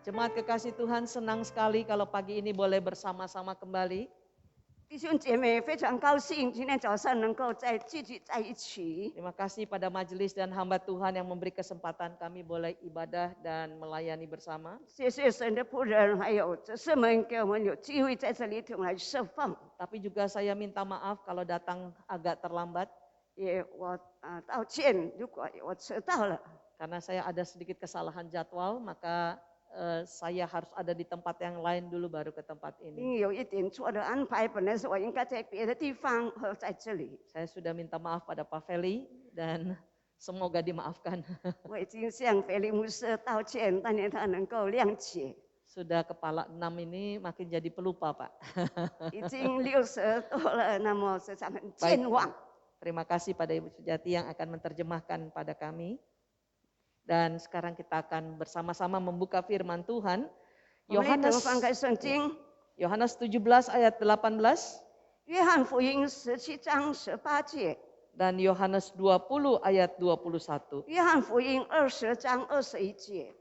Jemaat kekasih Tuhan, senang sekali kalau pagi ini boleh bersama-sama kembali. 弟兄姐妹，非常高兴今天早上能够再聚集在一起。 Terima kasih pada majelis dan hamba Tuhan yang memberi kesempatan kami boleh ibadah dan melayani bersama. 谢谢神的仆人，还有执事们给我们有机会在这里一同来释放。 Tapi juga saya minta maaf kalau datang agak terlambat 也道歉，如果我迟到了。 karena saya ada sedikit kesalahan jadwal, maka saya harus ada di tempat yang lain dulu baru ke tempat 因 ini. 为有一点错的安排，本来是我应该在别的地方和在这里。 Saya sudah minta maaf pada Pak Feli dan semoga dimaafkan. 我已经向菲利牧师道歉，但愿他能够谅解。 Sudah kepala 6 ini makin jadi pelupa, Pak. 已经60多了，那么时常很健忘。 Terima kasih pada Ibu Sujati yang akan menerjemahkan pada kami. Dan sekarang kita akan bersama-sama membuka firman Tuhan. 我们一同 Yohanes 翻开圣经， Yohanes 17 ayat 18约翰福音17章18节。 dan Yohanes 20 ayat 21. 约翰福音20章21节，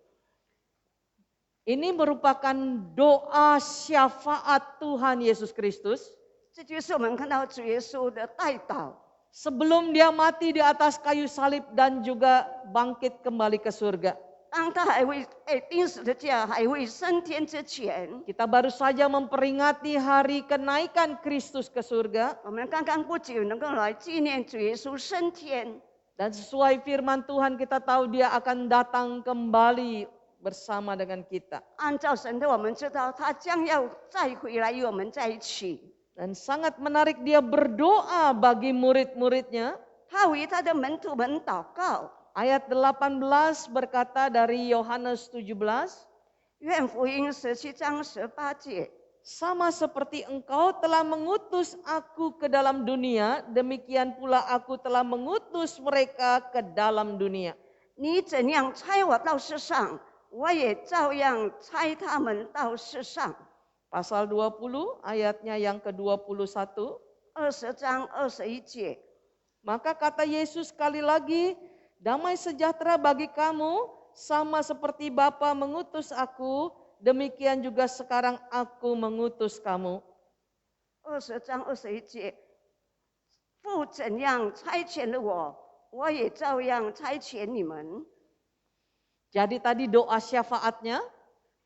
Ini merupakan doa syafaat Tuhan Yesus Kristus 这就是我们看到主耶稣的代祷。 sebelum dia mati di atas kayu salib dan juga bangkit kembali ke surga. 当他还未被钉死的架，还未升天之前， Kita baru saja memperingati hari kenaikan Kristus ke surga. 我们刚刚不久能够来纪念主耶稣升天。 Dan sesuai firman Tuhan kita tahu dia akan datang kembali bersama dengan kita. 按照神的，我们知道他将要再回来与我们在一起。 Dan sangat menarik dia berdoa bagi murid-muridnya. 他为他的门徒们祷告。 Ayat 18 berkata dari Yohanes 17. 约翰福音17章18节。 Sama seperti engkau telah mengutus aku ke dalam dunia, demikian pula aku telah mengutus mereka ke dalam dunia. 你怎样差我到世上，我也照样差他们到世上。 Pasal 20 ayatnya yang ke-21. 20章21节。 Maka kata Yesus sekali lagi, damai sejahtera bagi kamu, sama seperti Bapa mengutus aku, demikian juga sekarang aku mengutus kamu. 20章21节，父怎样差遣了我，我也照样差遣你们。 Jadi tadi doa syafaatnya.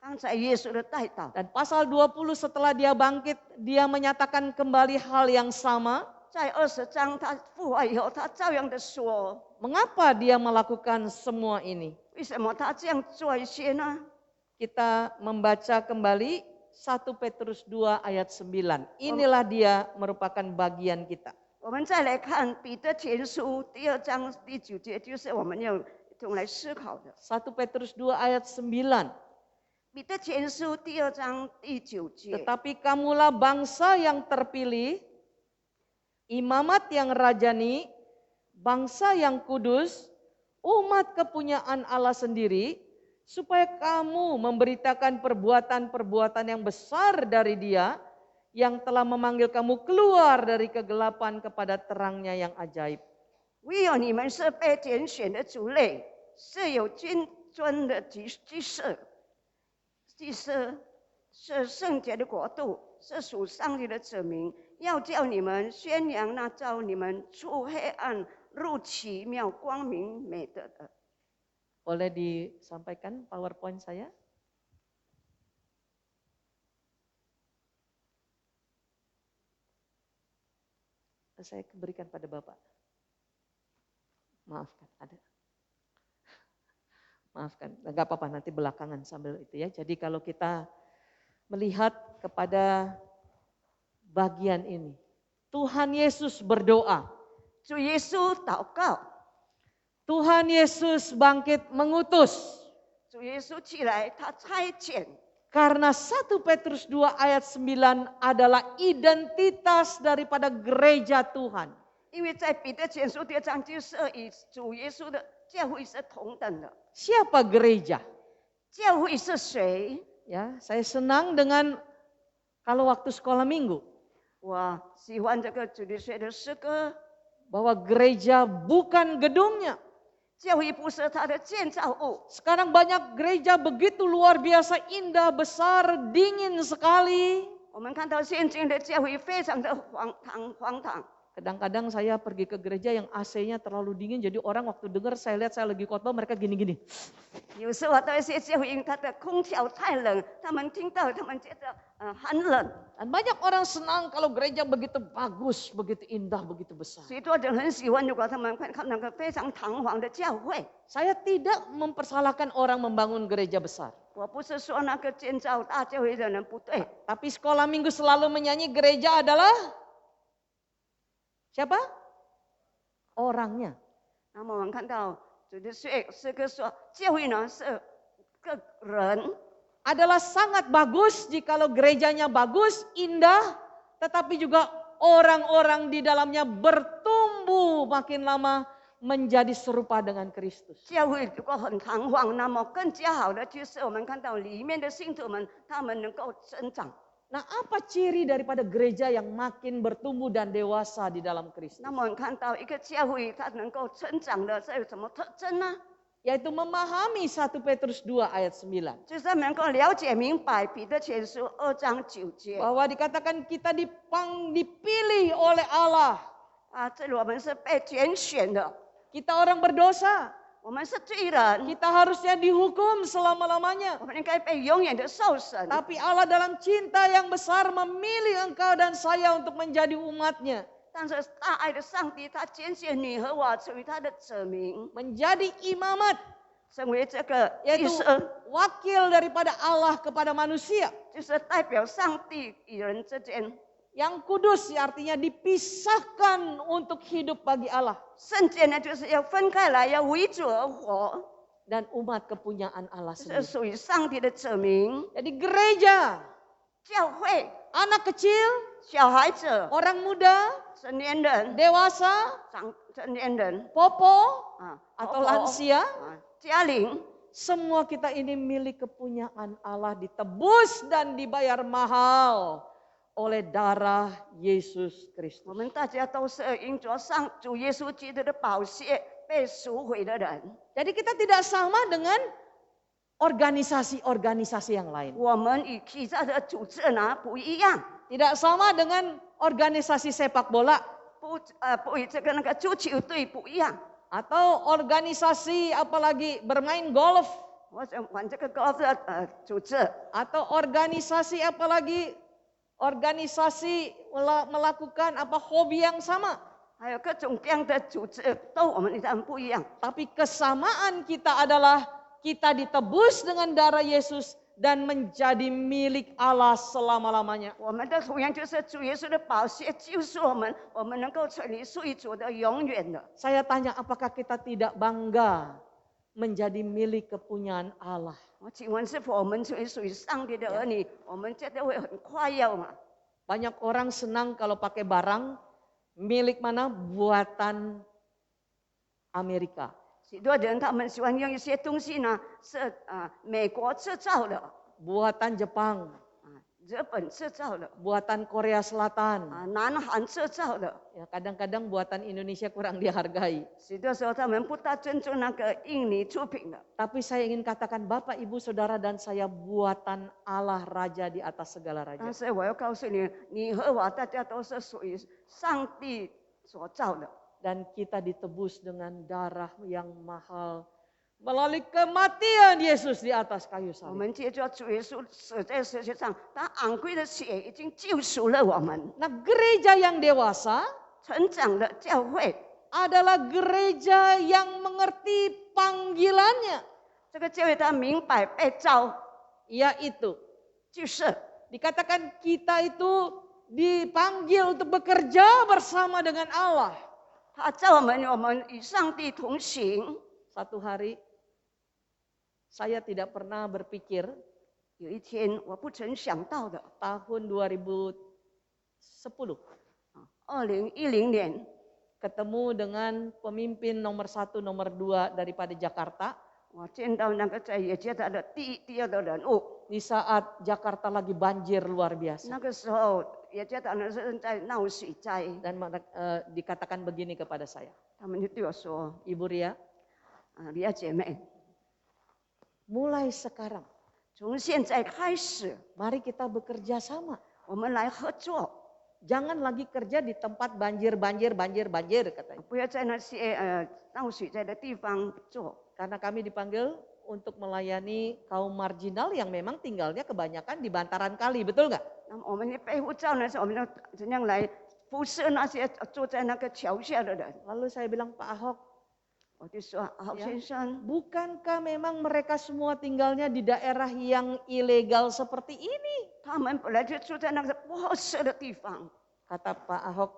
刚才耶稣的代祷， Dan pasal 20 setelah dia bangkit, dia menyatakan kembali hal yang sama. 在20章他复活以后，他照样的说， Mengapa dia melakukan semua ini? 为什么他这样做一些呢？ Kita membaca kembali 1 Petrus 2 ayat 9. Inilah dia merupakan bagian kita. 我们再来看彼得前书2章第9节，就是我们要一同来思考的。 1 Petrus 2 ayat 9. 彼得前书2章第9节， Tetapi kamulah bangsa yang terpilih, imamat yang rajani, bangsa yang kudus, umat kepunyaan Allah sendiri, supaya kamu memberitakan perbuatan-perbuatan yang besar dari Dia yang telah memanggil kamu keluar dari kegelapan kepada terangnya yang ajaib. 唯有你们是被拣选的族类，是有君尊的居士，祭司，是圣洁的国度，是属上帝的子民，要叫你们宣扬那照你们出黑暗入奇妙光明美德的。 Boleh disampaikan PowerPoint saya? Saya berikan pada Bapak. Maafkan, ada. Maafkan, enggak apa-apa nanti belakangan sambil itu ya. Jadi kalau kita melihat kepada bagian ini, Tuhan Yesus berdoa. 主耶稣祷告， Tuhan Yesus bangkit mengutus. 主耶稣起来，他差遣。 Karena 1 Petrus 2 ayat 9 adalah identitas daripada gereja Tuhan. 因为在彼得前书2章就是与主耶稣的教会是同等的。 Siapa gereja? 教会是谁？ Ya, saya senang dengan kalau waktu sekolah minggu 我喜欢这个主日学的诗歌， bahwa gereja bukan gedungnya, 教会不是他的建造物。 Sekarang banyak gereja begitu luar biasa, indah, besar, dingin sekali. 我们看到现今的教会非常的荒唐。 Kadang-kadang saya pergi ke gereja yang AC-nya terlalu dingin, jadi orang waktu dengar saya lihat saya lagi khotbah mereka gini-gini. 有时候到一些教会，因为它的空调太冷，他们听到他们觉得很冷。 Dan banyak orang senang kalau gereja begitu bagus, begitu indah, begitu besar. 许多人很喜欢，如果他们看那个非常堂皇的教会。 Saya tidak mempersalahkan orang membangun gereja besar. 我不是说那个建造大教会的人不对， Tapi sekolah minggu selalu menyanyi gereja adalah siapa? Orangnya. 那么我们看到主的诗歌说，教会呢是个人。 Adalah sangat bagus jikalau gerejanya bagus, indah, tetapi juga orang-orang di dalamnya bertumbuh makin lama menjadi serupa dengan Kristus. 教会如果很堂皇，那么更加好的就是我们看到里面的信徒们，他们能够增长。 Nah, apa ciri daripada gereja yang makin bertumbuh dan dewasa di dalam Kristus? 那么我们看到一个教会它能够成长的，这有什么特征呢？ Yaitu memahami 1 Petrus 2 ayat 9. 就是他们能够了解明白彼得前书2章9节 Bahwa dikatakan kita dipilih oleh Allah. 啊，这里我们是被拣选的， Kita orang berdosa. 我们是罪人， Kita harusnya dihukum selama-lamanya. 我们应该被永远的受审。 Tapi Allah dalam cinta yang besar memilih engkau dan saya untuk menjadi umatnya. 但是大爱的上帝，他拣选你和我成为他的子民， Menjadi imamat. 成为这个祭 Yaitu 司， wakil daripada Allah kepada manusia. 就是代表上帝与人之间。 Yang kudus artinya dipisahkan untuk hidup bagi Allah. 圣洁呢，就是要分开来，要为主而活， Dan umat kepunyaan Allah 是 sendiri. 属于上帝的子民。 Jadi gereja, 教会、 anak kecil, 小孩子、 orang muda, 成年人、 dewasa, 成年人 popo, 啊， atau 婆婆 lansia. 啊，家庭， Semua kita ini milik kepunyaan Allah, ditebus dan dibayar mahal oleh darah Yesus 我 Kristus. 们大家都是因着上主耶稣基督的宝血被赎回的人。 Jadi kita tidak sama dengan organisasi-organisasi yang lain. 我们与其他的组织呢不一样， Tidak sama dengan organisasi sepak bola 不与这个那个足球队不一样。 atau organisasi apalagi bermain golf 我想玩这个 golf 的组织， atau organisasi apalagi organisasi melakukan apa hobi yang sama. 还有各种各样的组织，都我们与他们不一样。 Tapi kesamaan kita adalah kita ditebus dengan darah Yesus dan menjadi milik Allah selama-lamanya. 我们的同样就是主耶稣的宝血救赎我们，我们能够成为属于主的永远的。 Saya tanya apakah kita tidak bangga menjadi milik kepunyaan Allah? 我请问是否我们成为属于上帝的儿女，我们觉得会很快乐吗？ Banyak orang senang kalau pakai barang milik mana? Buatan Amerika. 许多人他们喜欢用一些东西呢，是美国制造的， Buatan Jepang, 日本制造的， buatan Korea Selatan. 南韩制造的。 Ya, kadang-kadang buatan Indonesia kurang dihargai. 许多时候他们不大尊重那个印尼出品的。 Tapi saya ingin katakan Bapak, Ibu, Saudara dan saya buatan Allah Raja di atas segala 但 raja. 是我要告诉你，你和我大家都是属于上帝所造的。 Dan kita ditebus dengan darah yang mahal. Melalui kematian Yesus di atas kayu 我 salib. 们接着主耶稣死在世界上，他昂贵的血已经救赎了我们。 Nah, gereja yang dewasa 成长的教会， adalah gereja yang mengerti panggilannya. 这个教会他明白被召， Yaitu 就是 dikatakan kita itu dipanggil untuk bekerja bersama dengan Allah. 他召我们与上帝同行。 Satu hari saya tidak pernah berpikir 有一天，我不曾想到的， tahun 2010 2010年 ketemu dengan pemimpin nomor 1, nomor 2 daripada Jakarta 我见到那个在耶加达的第二的人物。 di saat Jakarta lagi banjir luar biasa. 那个时候，耶加达呢是在闹水灾， Dan dikatakan begini kepada saya, 他们就对我说 Ibu Ria,：“ 李亚姐妹， mulai sekarang 从现在开始， mari kita bekerja sama. 我们来合作， Jangan lagi kerja di tempat banjir katanya. 不要在那些闹水灾的地方做。 Karena kami dipanggil untuk melayani kaum marginal yang memang tinggalnya kebanyakan di bantaran kali, betul nggak? 那么我们的被护照呢，是我们要怎样来辐射那些住在那个桥下的人？ Lalu saya bilang, Pak Ahok, 我就说，郝 Ya. 先生， bukankah memang mereka semua tinggalnya di daerah yang ilegal seperti ini? 他们本来就住在那个不合适的地方。 Kata Pak Ahok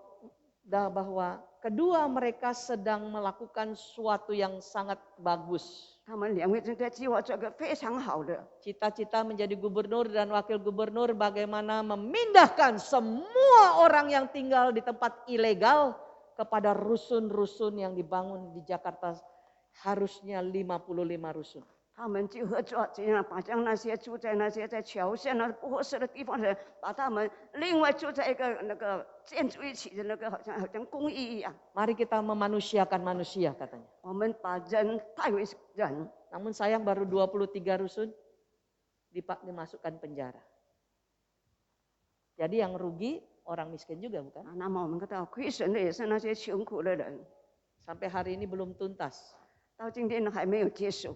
bahwa kedua mereka sedang melakukan sesuatu yang sangat bagus. 他们两位正在计划做个非常好的， Cita-cita menjadi gubernur dan wakil gubernur bagaimana memindahkan semua orang yang tinggal di tempat ilegal kepada rusun-rusun yang dibangun di Jakarta, harusnya 55 rusun. 他们就合作，怎样把将那些住在那些在桥下那不合适的地方的人，把他们另外住在一个那个建筑一起的那个好像公寓一样。 Mari kita memanusiakan manusia katanya. 我们把人派为人， Namun sayang baru 23 rusun dimasukkan penjara. Jadi yang rugi orang miskin juga bukan? 那么我们看到亏损的也是那些穷苦的人， Sampai hari ini belum tuntas. 到今天还没有结束。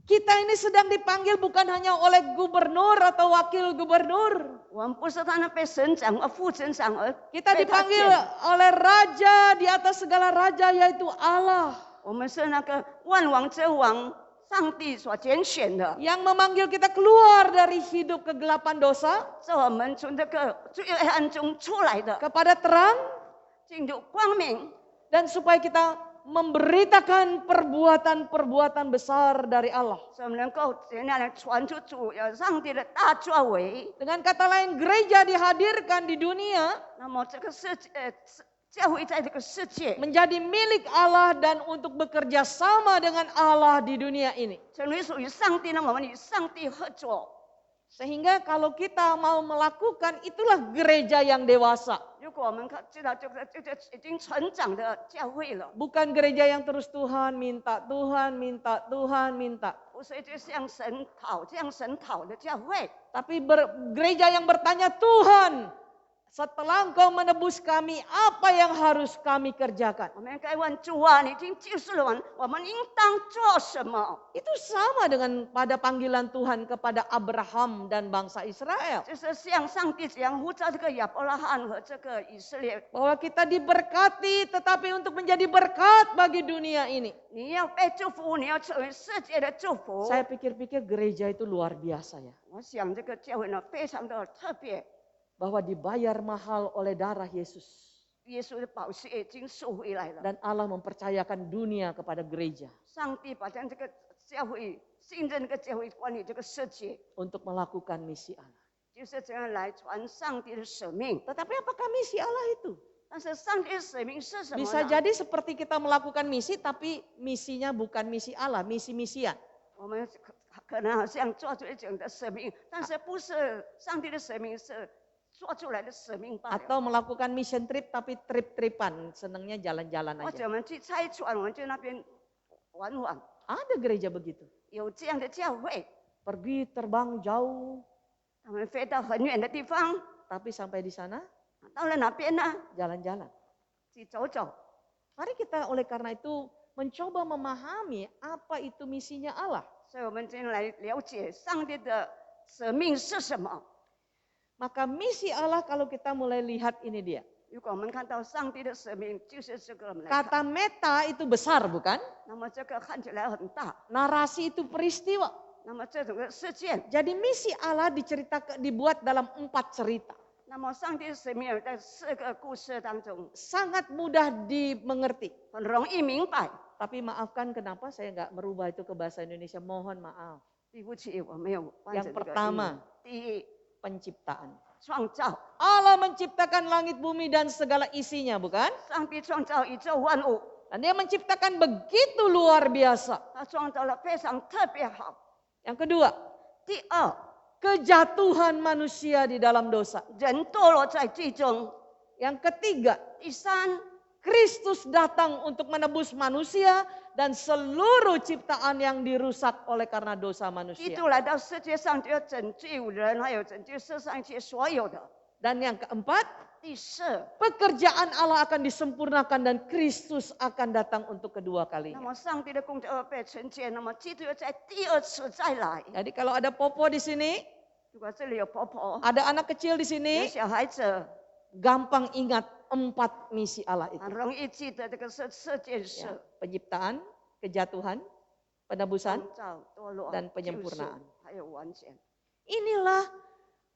Kita ini sedang dipanggil bukan hanya oleh gubernur atau wakil gubernur. 我们不是他那被省长和副省长而 Kita 被他 dipanggil 选， oleh raja di atas segala raja yaitu Allah. 我们是那个万王之王上帝所拣选的， Yang memanggil kita keluar dari hidup kegelapan dosa 是我们从这个罪恶暗中出来的， kepada terang. 进入光明。 Dan supaya kita memberitakan perbuatan-perbuatan besar dari Allah. 所以我们能够怎样来传出主上帝的大作为？ Dengan kata lain, gereja dihadirkan di dunia 那么这个教会在这个世界 menjadi milik Allah dan untuk bekerja sama dengan Allah di dunia ini. 成为属于上帝，那么我们与上帝合作。 Sehingga kalau kita mau melakukan, itulah gereja yang dewasa. 如果我们知道这个已经成长的教会了， Bukan gereja yang terus Tuhan minta, Tuhan minta, Tuhan minta. 不是就向神讨这样神讨的教会， Tapi gereja yang bertanya, Tuhan, setelah Engkau menebus kami, apa yang harus kami kerjakan? 我们应该问主啊，你已经救赎了我们应当做什么？ Itu sama dengan pada panggilan Tuhan kepada Abraham dan bangsa Israel. 就是向上帝怎样呼召这个亚伯拉罕和这个以色列， Bahwa kita diberkati tetapi untuk menjadi berkat bagi dunia ini. 你要被祝福，你要成为世界的祝福。 Saya pikir-pikir gereja itu luar biasa ya. 我想这个教会呢非常的特别， Bahwa dibayar mahal oleh darah Yesus. 耶稣的宝血已经赎回来了， Dan Allah mempercayakan dunia kepada gereja. 上帝把这个教会信任这个教会管理这个世界， Untuk melakukan misi Allah. 就是怎样来传上帝的使命。 Tetapi apakah misi Allah itu? 但是上帝的使命是什么 Bisa 呢？ jadi seperti kita melakukan misi tapi misinya bukan misi Allah, misi-misian. 我们可能好像做出一种的使命，但是不是上帝的使命，是做出来的使命罢了。 Atau melakukan mission trip tapi trip-tripan, senangnya jalan-jalan 或者 aja. 我们去拆船，我们去那边玩玩， Ada gereja begitu. 有这样的教会， Pergi terbang jauh, 他们飞到很远的地方， tapi sampai di sana 到了哪边呢？ jalan-jalan. 去走走。 Mari kita oleh karena itu mencoba memahami apa itu misinya Allah. 所以我们今天来了解上帝的使命是什么。 Maka misi Allah kalau kita mulai lihat ini dia. 如果我们看到上帝的使命，就是这个我们来看。 Kata meta itu besar bukan? 那么这个看起来很大， Narasi itu peristiwa. 那么这种的事件， Jadi misi Allah dibuat dalam 4 cerita. 那么上帝的使命在4个故事当中 Sangat mudah dimengerti. 很容易明白。 Tapi maafkan kenapa saya nggak merubah itu ke bahasa Indonesia. Mohon maaf. 对不起，我没有换成 Yang 这个 pertama 第一， penciptaan. 创造， Allah menciptakan langit bumi dan segala isinya bukan? 上帝创造宇宙万物， Dan dia menciptakan begitu luar biasa. 他创造了非常特别好。 Yang kedua, 第二， kejatuhan manusia di dalam dosa. 人堕落在罪中。 Yang ketiga, 第三， Kristus datang untuk menebus manusia dan seluruh ciptaan yang dirusak oleh karena dosa 基 manusia. 督来到世界上就要拯救人，还有拯救世上一切所有的。 Dan yang keempat, 第四， pekerjaan Allah akan disempurnakan dan Kristus akan datang untuk kedua 那 kalinya. 么上帝的工作要被成全，那么基督要在第二次再来。 Jadi kalau ada popo di sini, 如果这里有婆婆， ada anak kecil di 有 sini, 小孩子， gampang ingat 4 misi Allah itu. 很容易记得这个四件 Ya, 事： penciptaan, kejatuhan, penebusan, 创造、堕落、 dan 救赎 penyempurnaan. 还有完全。 Inilah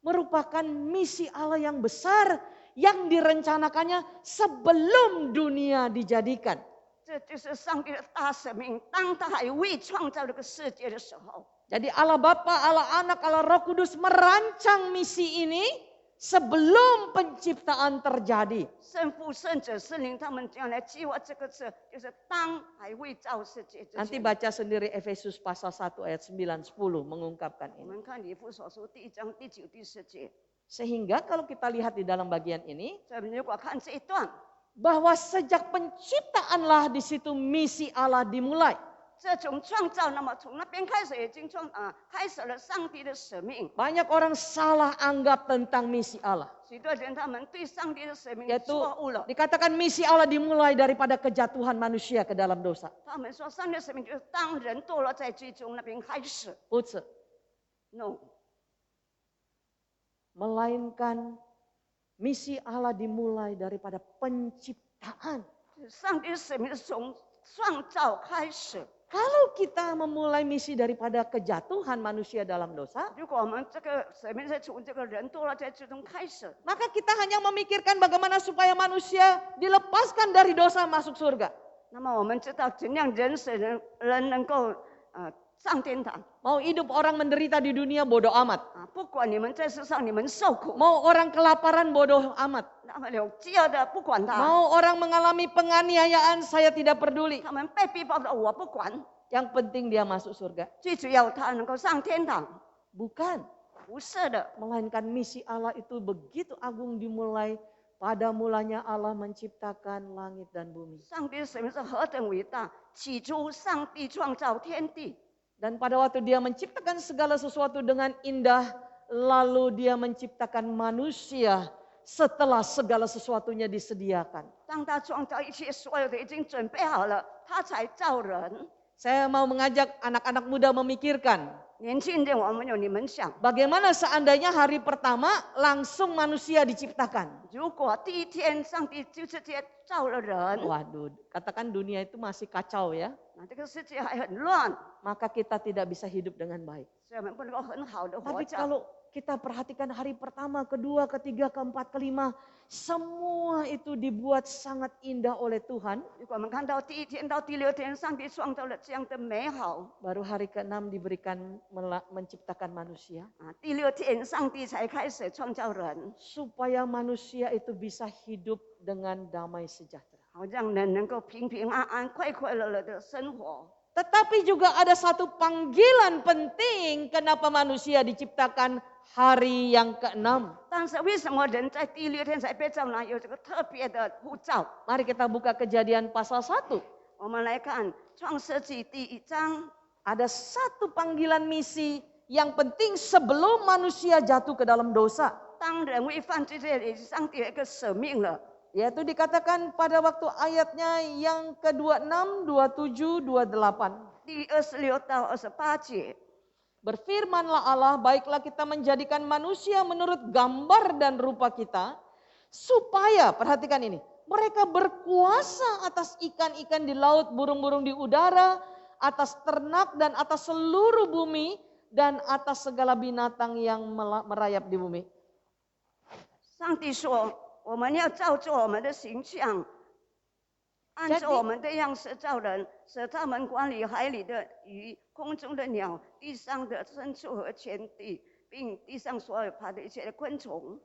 merupakan misi Allah yang besar yang direncanakannya sebelum dunia dijadikan. 这就是上帝的大使命。当他还未创造这个世界的时候， Jadi Allah Bapa, Allah Anak, Allah Roh Kudus merancang misi ini sebelum penciptaan terjadi. 圣父、圣子、圣灵他们将来计划这个事，就是当还未造世界之 Nanti 前。 baca sendiri Efesus pasal 1 ayat 9-10 mengungkapkan 我 ini. 们看以弗所书第1章第9、第10节。 Sehingga kalau kita lihat di dalam bagian ini, 所以我们如果看这一段， bahwa sejak penciptaanlah di situ misi Allah dimulai. 这种创造，那么从那边开始已经开始了上帝的使命。 Banyak orang salah anggap tentang misi Allah. 许多人他们对上帝的使命 Yaitu 错误了， dikatakan misi Allah dimulai daripada kejatuhan manusia ke dalam dosa. 他们说上帝的使命就是当人堕落在最终那边开始。 Putse. No， Melainkan misi Allah dimulai daripada penciptaan. 上帝的使命是从创造开始。 Kalau kita memulai misi daripada kejatuhan manusia dalam dosa, 如果我们这个使命是从这个人堕落在最终开始， maka kita hanya memikirkan bagaimana supaya manusia dilepaskan dari dosa masuk surga. 那么我们知道怎样人使人能够上天堂 Mau hidup orang menderita di dunia bodoh amat. 不管你们在世上你们受苦， Mau orang kelaparan bodoh amat. 那么有饥饿的不管他， Mau orang mengalami penganiayaan saya tidak peduli. 他们被逼迫的我不管， Yang penting dia masuk surga. 最主要他能够上天堂， Bukan. 不是的。 Melainkan misi Allah itu begitu agung dimulai. Pada mulanya Allah menciptakan langit dan bumi. 上帝的使命是何等伟大！起初上帝创造天地， Dan pada waktu dia menciptakan segala sesuatu dengan indah. Lalu dia menciptakan manusia setelah segala sesuatunya disediakan. 当他创造一切所有的已经准备好了，他才造人。 Saya mau mengajak anak-anak muda memikirkan. 年轻人，我们有你们想， Bagaimana seandainya hari pertama langsung manusia diciptakan? 如果第一天上帝就直接造了人， Waduh, katakan dunia itu masih kacau ya. 那这个世界还很乱， Maka kita tidak bisa hidup dengan baik. 所以我们不能够很好的活 Tapi 着。 kalau kita perhatikan hari pertama, kedua, ketiga, keempat, kelima. Semua itu dibuat sangat indah oleh Tuhan. 如果我们看到第一天到第六天，上帝创造了这样的美好 Baru hari ke-6 diberikan menciptakan manusia. 第六天上帝才开始创造人， Supaya manusia itu bisa hidup dengan damai sejahtera. 好让人能够平平安安、快快乐乐的生活。 Tetapi juga ada satu panggilan penting kenapa manusia diciptakan hari yang ke-6. 但是为什么人在第六天才被造呢？有这个特别的呼召。 Mari kita buka Kejadian pasal 1. 我们来看创世纪第1章， Ada satu panggilan misi yang penting sebelum manusia jatuh ke dalam dosa. 当人为犯罪这里，上帝有一个使命了。 Yaitu dikatakan pada waktu ayatnya yang ke-26, 27, 28. 第26到28节， Berfirmanlah Allah, baiklah kita menjadikan manusia menurut gambar dan rupa kita. Supaya, perhatikan ini, mereka berkuasa atas ikan-ikan di laut, burung-burung di udara, atas ternak dan atas seluruh bumi, dan atas segala binatang yang merayap di bumi. 上帝说：“我们要照作我们的形象，按照我们的样式造人，使他们管理海里的鱼、空中的鸟、地上的牲畜和全地，并地上所有爬的一切的昆虫。”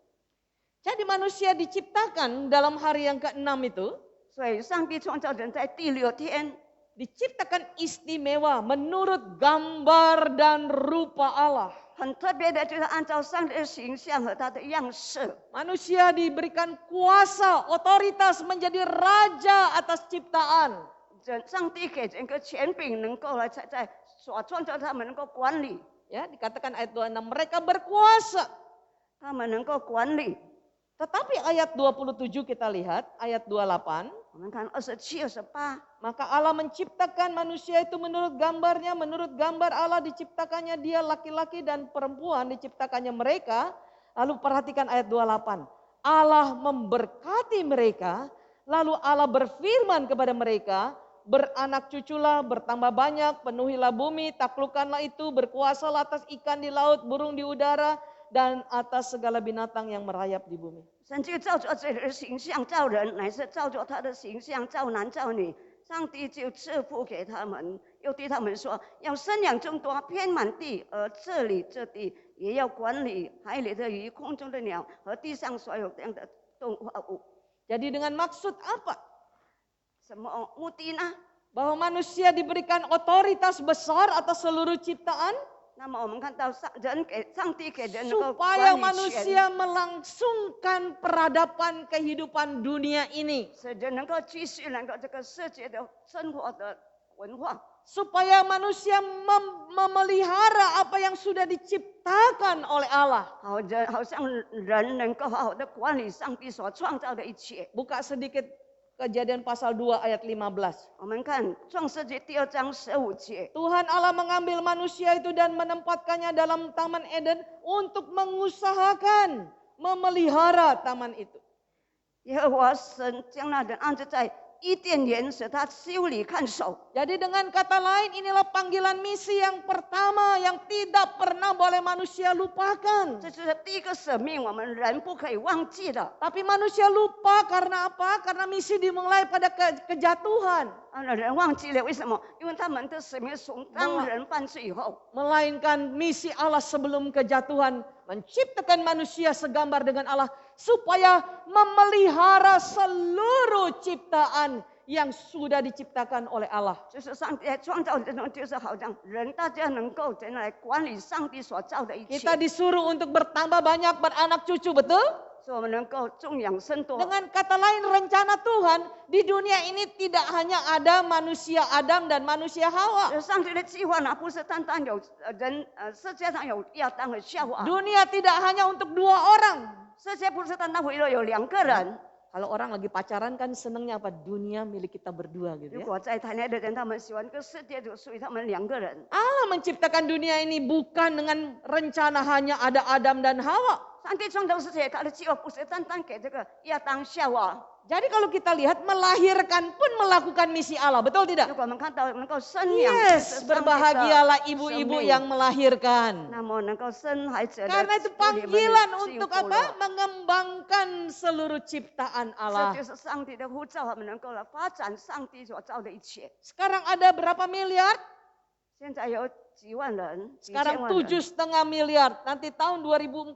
Jadi manusia diciptakan dalam hari yang ke-6 itu, 所以，上帝创造人在第6天， diciptakan istimewa menurut gambar dan rupa Allah. 很特别的，就是按照上帝的形象和他的样式。 Manusia diberikan kuasa, otoritas menjadi raja atas ciptaan. 上帝给人个权柄，能够来在所创造他们能够管理， Ya, dikatakan ayat 26 mereka berkuasa. 他们能够管理。 Tetapi ayat 27 kita lihat, ayat 28. 我们看27、28， Maka Allah menciptakan manusia itu menurut gambarnya, menurut gambar Allah diciptakannya dia laki-laki dan perempuan diciptakannya mereka. Lalu perhatikan ayat 28. Allah memberkati mereka, lalu Allah berfirman kepada mereka, beranak cuculah, bertambah banyak, penuhilah bumi, taklukkanlah itu, berkuasalah atas ikan di laut, burung di udara, dan atas segala binatang yang merayap di bumi. 神就照着自己的形象造人，乃是照着他的形象造男造女。上帝就赐福给他们，又对他们说：要生养众多，遍满地，而这里这地也要管理海里的鱼、空中的鸟和地上所有这样的动物。 Jadi dengan maksud apa? 什么目的呢？ Bahwa manusia diberikan otoritas besar atas seluruh ciptaan. 那么我们看到上帝给人能够 Supaya 管理权， manusia melangsungkan peradaban kehidupan dunia ini. 使人能够继续能够这个世界的生活的文化。 Supaya manusia memelihara apa yang sudah diciptakan oleh Allah. 好像人能够好好的管理上帝所创造的一切。 Buka sedikit Kejadian pasal 2 ayat 15. 我们看创世纪2章15节， Tuhan Allah mengambil manusia itu dan menempatkannya dalam Taman Eden untuk mengusahakan, memelihara taman itu. 耶和华神将那人安置在伊甸园，使他修理看守。 Jadi dengan kata lain inilah panggilan misi yang pertama yang tidak pernah boleh manusia lupakan. 这就是第一个使命，我们人不可以忘记的。 Tapi manusia lupa karena apa? Karena misi dimulai pada kejatuhan. 人忘记了，为什么？因为他们的使命从当人犯罪以后， Melainkan misi Allah sebelum kejatuhan menciptakan manusia segambar dengan Allah supaya memelihara seluruh ciptaan yang sudah diciptakan oleh Allah. 就是上帝在创造这种，就是好像人大家能够怎样来管理上帝所造的一切， Kita disuruh untuk bertambah banyak, beranak cucu, betul? 所以我们能够种养生多。 Dengan kata lain rencana Tuhan di dunia ini tidak hanya ada manusia Adam dan manusia Hawa. 上帝的计划呢，不是单单有人，世界上有亚当和夏娃， Dunia tidak hanya untuk 2 orang. 世界不是单单为了有2个人。 Kalau orang lagi pacaran kan senengnya apa? Dunia milik kita berdua gitu 如 ya. 果在谈恋爱的人，他们喜欢这个世界就属于他们2个人。 Allah menciptakan dunia ini bukan dengan rencana hanya ada Adam dan Hawa. 上帝创造世界，他的计划不是单单给这个亚当夏娃。 Jadi kalau kita lihat melahirkan pun melakukan misi Allah, betul 如 tidak? 果我们看到能够生养， Yes, berbahagialah ibu-ibu yang melahirkan. 那么能够生孩子的， Karena itu 有你们的 panggilan 幸 untuk 福 apa? 了。 Mengembangkan seluruh ciptaan 这 Allah. 就是上帝的呼召，他们能够来发展上帝所造的一切。 Sekarang ada berapa miliar? 现在有几万人，几千 Sekarang 万人， 7,5 miliar. Nanti tahun 2040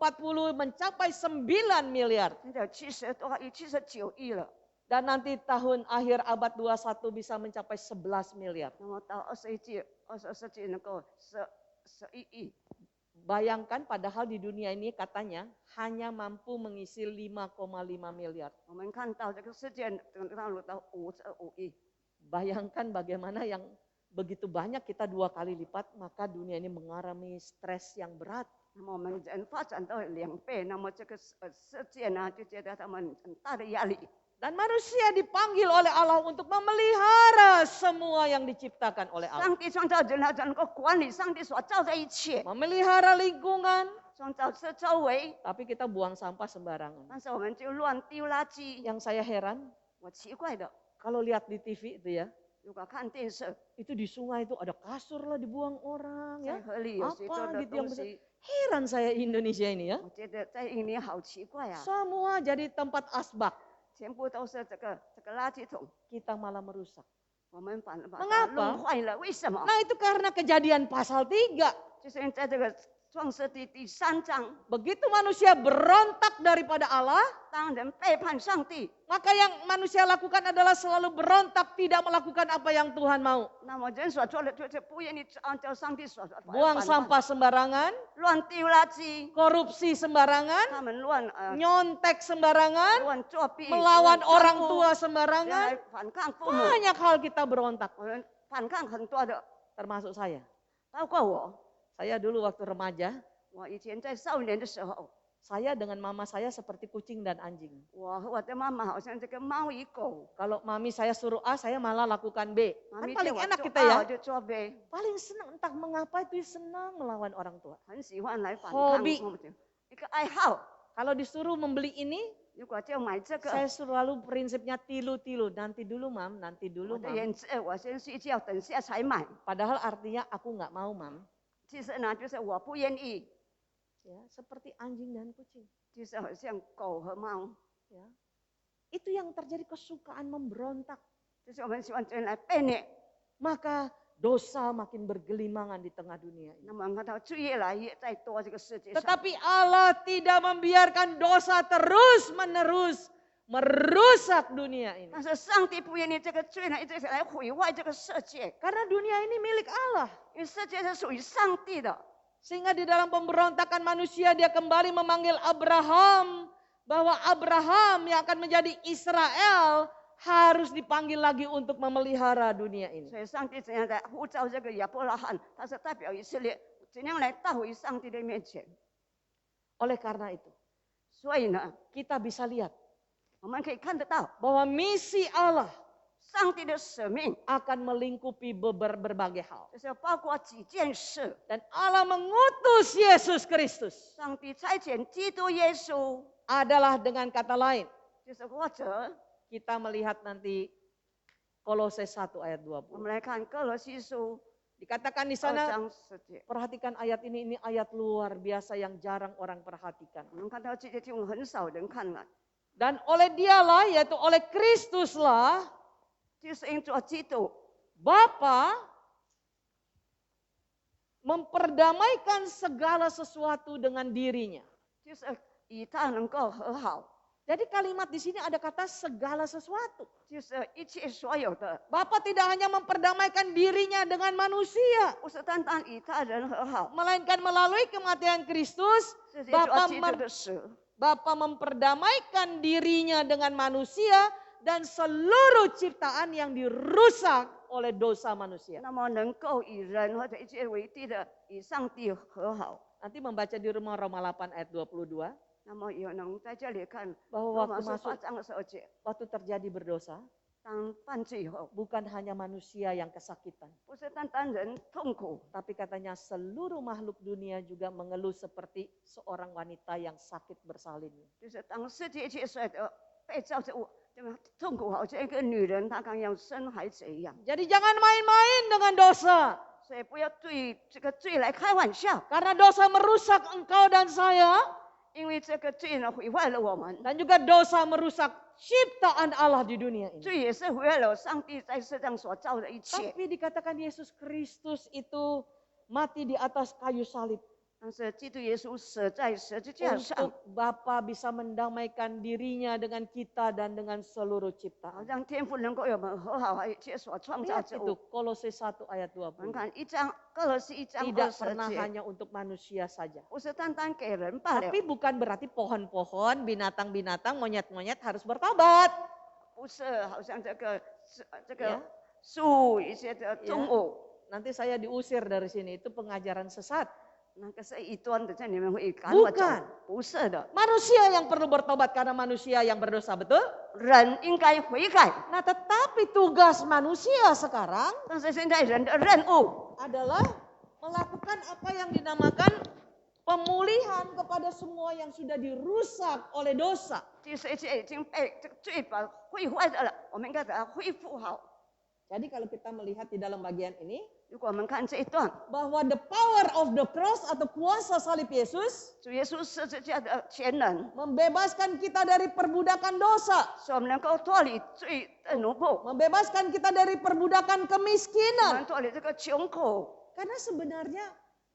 mencapai 9 miliar. 现在有70多亿、79亿了。 Dan nanti tahun akhir abad 21 bisa mencapai 11 miliar. 那么到21世纪能够11亿。 Bayangkan padahal di dunia ini katanya hanya mampu mengisi 5,5 miliar. 我们看到这个世界等到55亿。 Bayangkan bagaimana yang begitu banyak kita 2 kali lipat, maka dunia ini mengalami stres yang berat. 那么我们人发展到2倍，那么这个世界呢就觉得他们很大的压力。 Dan manusia dipanggil oleh Allah untuk memelihara semua yang diciptakan oleh Allah. 上帝创造人，他能够管理上帝所造的一切， Memelihara lingkungan, 创造这周围， tapi kita buang sampah sembarangan. 但是我们就乱丢垃圾。 Yang saya heran, 我奇怪的， kalau lihat di TV itu ya, 如果看电视， itu di sungai itu ada kasur lah dibuang orang 在 ya. 河里有许多 Apa 的 gitu yang 东 besar. 西， Heran saya Indonesia ini ya. 我觉得在印尼好奇怪啊， Semua jadi tempat asbak. 全部都是这个垃圾桶， Kita malah merusak. 我们反而把它 Mengapa? 弄坏了。为什么？ Nah itu karena kejadian pasal 3. 就是因为在这个创世纪第3章， begitu manusia berontak daripada Allah, 当人背叛上帝， maka yang manusia lakukan adalah selalu berontak, tidak melakukan apa yang Tuhan mau. 那么人所做的就是不愿意按照上帝所说的 Buang 反叛 sampah sembarangan, 乱丢垃圾， korupsi sembarangan, 他们乱 nyontek sembarangan, 乱作弊， melawan 乱 orang 贪污 tua 人 sembarangan. 来反抗父母， Banyak hal kita berontak, 我们反抗很多的， termasuk saya. 包括我。 Saya dulu waktu remaja, 我以前在少年的时候， saya dengan mama saya seperti kucing dan anjing. 我和我的妈妈好像这个猫与狗， Kalau mami saya suruh A, saya malah lakukan B. 妈 Kan 咪叫 paling 我 enak 做 kita 啊 ya. 我就做呗， Paling senang, entah mengapa itu senang melawan orang tua. 很喜欢来反抗， Hobi 我们就一个爱好。 Kalau disuruh membeli ini, 如果就买这个， saya selalu prinsipnya tilu-tilu. Nanti dulu mam, nanti 我 dulu 的 mam. 原则我先睡觉，等下才买。 Padahal artinya aku nggak mau mam. 其实呢，就是我不愿意， Ya, seperti anjing dan kucing. 就是好像狗和猫， Ya. Itu yang terjadi, kesukaan memberontak. 就是我们喜欢人来被虐。 Maka dosa makin bergelimangan di tengah dunia ini. 那么看到罪越来越在多这个世界上， Tetapi Allah tidak membiarkan dosa terus menerus merusak dunia ini. 但是上帝不愿意这个罪呢一直来毁坏这个世界， Karena dunia ini milik Allah. 因为世界是属于上帝的。 Sehingga di dalam pemberontakan manusia dia kembali memanggil Abraham. Bahwa Abraham yang akan menjadi Israel harus dipanggil lagi untuk memelihara dunia ini. 所以上帝怎样在呼召这个亚伯拉罕，他是代表以色列，怎样来到回上帝的面前。 Oleh karena itu, 所以呢， kita bisa lihat 我们可以看得到 bahwa misi Allah 上帝的使命， akan melingkupi berbagai hal. 就是包括几件事。 Dan Allah mengutus Yesus Kristus. 上帝差遣基督耶稣， Adalah dengan kata lain. 就是或者 Kita melihat nanti Kolose 1 ayat 我 20. 们来看哥罗西书 Dikatakan di 2 sana, 章10节， perhatikan ayat ini ayat luar biasa yang jarang orang perhatikan. 我们看到这些经文很少人看了， Dan oleh dialah, yaitu oleh Kristuslah, 就是因着基督， Bapa memperdamaikan segala sesuatu dengan dirinya. 就是与他能够和好， Jadi kalimat di sini ada kata segala sesuatu. 就是一切所有的， Bapa tidak hanya memperdamaikan dirinya dengan manusia, 不是单单与他人和好， melainkan melalui kematian Kristus, 是因着 Bapa 基督的死， Bapa memperdamaikan dirinya dengan manusia dan seluruh ciptaan yang dirusak oleh dosa manusia. 那么能够与人或者一切为地的与上帝和好。 Nanti membaca di rumah Roma 8 ayat 22, 那么有人在这里看 bahwa 罗马 waktu 书8 masuk 章2节， waktu terjadi berdosa, 当犯罪以后， bukan hanya manusia yang kesakitan, 不是单单人痛苦， tapi katanya seluruh makhluk dunia juga mengeluh seperti seorang wanita yang sakit bersalin. 就是当世界一切所有的被造之物，这么痛苦，好像一个女人她刚要生孩子一样。 Jadi jangan main-main dengan dosa, 所以不要对这个罪来开玩笑， karena dosa merusak engkau dan saya, 因为这个罪呢毁坏了我们， dan juga dosa merusak ciptaan Allah di dunia ini. 罪也是毁坏了上帝在世上所造的一切。 Tapi dikatakan Yesus Kristus itu mati di atas kayu salib 但是基督耶稣死在十字架上， untuk Bapa bisa mendamaikan dirinya dengan kita dan dengan seluruh 好 ciptaan. 让天父能够与我们和好，还有一切所创造 Lihat 之 itu 物。 Kolose 1 ayat 我们 20. 看哥罗西1章 Tidak 20 pernah 节， hanya untuk manusia saja. 不是单单给人罢了， Tapi bukan berarti pohon-pohon, binatang-binatang, monyet-monyet harus bertobat. 不是好像这个 Ya. 树一些的动物， Nanti saya diusir dari sini, itu pengajaran sesat. 那个是异端的，在你们会赶我走 Bukan， 不是的， Manusia yang perlu bertobat karena manusia yang berdosa, betul? 人应该悔改， Nah tetapi tugas manusia sekarang 但是现在人的任务 adalah melakukan apa yang dinamakan pemulihan kepada semua yang sudah dirusak oleh dosa. 就是一切已经被这个罪把毁坏的了，我们应该把它恢复好。 Jadi kalau kita melihat di dalam bagian ini, 如果我们看这一段， bahwa the power of the cross atau kuasa salib Yesus 主耶稣十字架的全能， membebaskan kita dari perbudakan dosa, 使我们能够脱离罪的奴仆， membebaskan kita dari perbudakan 我 kemiskinan. 们脱离这个穷苦。 Karena sebenarnya